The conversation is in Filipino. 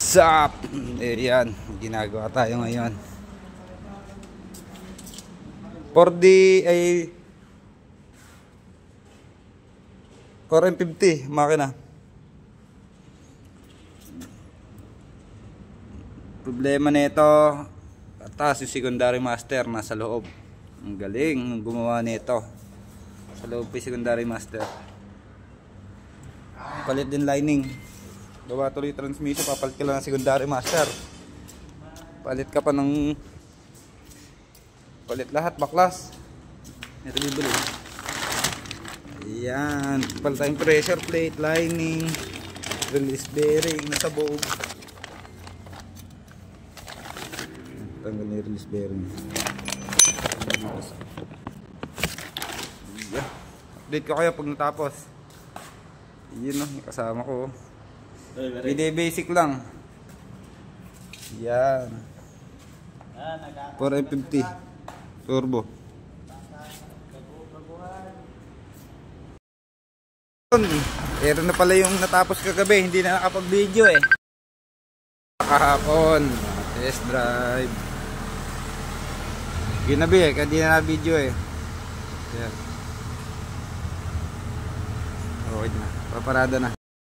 Sup? Yan, ginagawa tayo ngayon. 4D ay 4M50 makina. Problema nito, taas yung secondary master nasa loob. Ang galing gumawa nito. Sa loob yung secondary master. Palit din lining. Gawa tuloy transmission, papalit ka lang ng secondary master. Palit ka pa ng palit lahat, baklas. Ito bibili. Ayan, palit tayong pressure plate, lining, release bearing, nasa buog. Tanggal na yung release bearing. Update ko kayo pag natapos. Yun o, kasama ko. Basic lang. Yan. 4M50 turbo. Ero na pala yung natapos kagabi, hindi na nakapag-video eh. Kahapon, test drive. Ginabi eh, kaya di na na-video eh. Yan. Okay na, paparada na.